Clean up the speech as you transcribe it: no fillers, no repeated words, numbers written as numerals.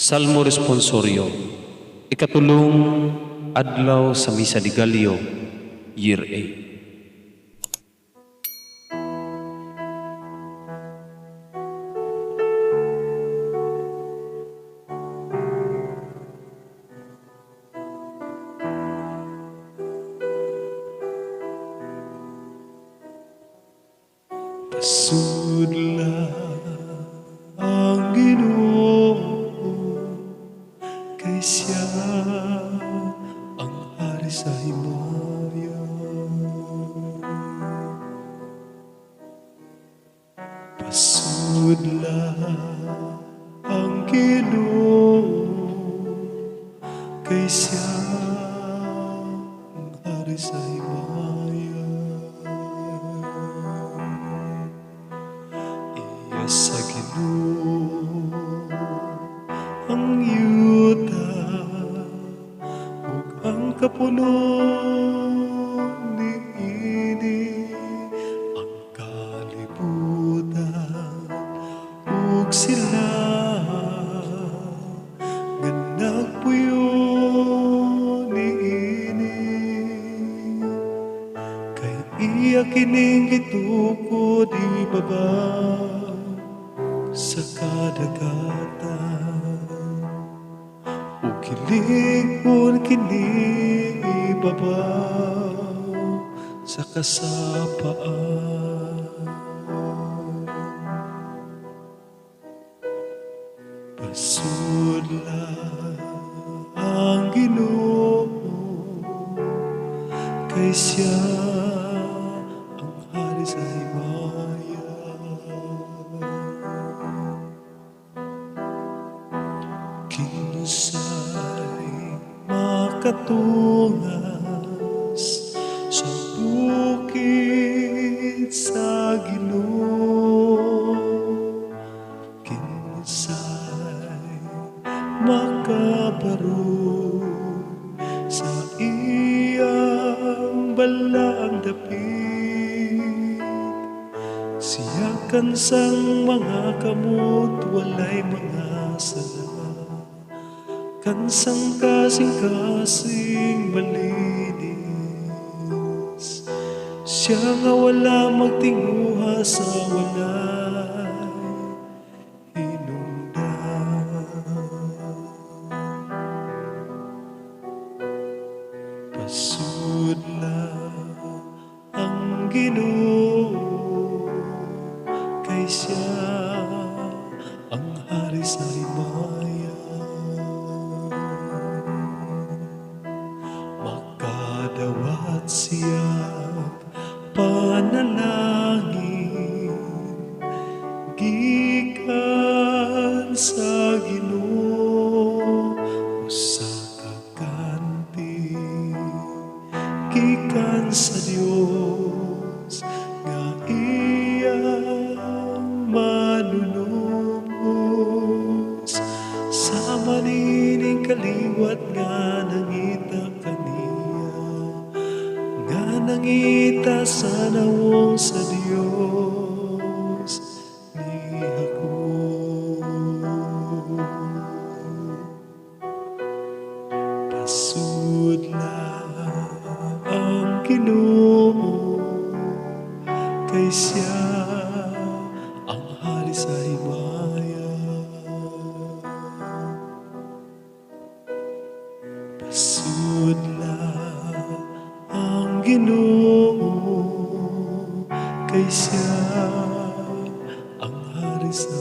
Salmo Responsorio, ikatulong adlaw sa Misa de Gallio, Year A. Pasudla ang Ginoo, kay siya ang hari sa himaya. Pasudla ang Ginoo, kay siya ang hari sa himaya. Iya sa Ginoo ang yuta ug ang kapulong niini, ang kalibutan ug sila nga nagpuyo niini. Kay iya kining gitukod ibabaw sa kadagatan, ug kilingon kini ibabaw sa kasapaan. Pasudla ang Ginoo, kay siya ang hari sa himaya. Kinsay makatungas sa bukid sa Ginoo, kinsay makabaro sa iyang balaang dapit. Siya kansang mga kamot walay mga sala, kansang kasing-kasing malinis. Siya nga wala magtinguha sa walay hinungdan. Pasudla ang Ginoo, kay siya ang hari sa himaya. Makadawat siya panalangin gikan sa Ginoo, usa ka kanti gikan sa Dios nga iyang manunubos. Sa manining kaliwat nga nangita kaniya, nga nangita sa nawong sa Dios ni Jacob. Pasudla ang Ginoo, kay siya ang hari sa himaya. Pasudla ang Ginoo, kay siya ang hari sa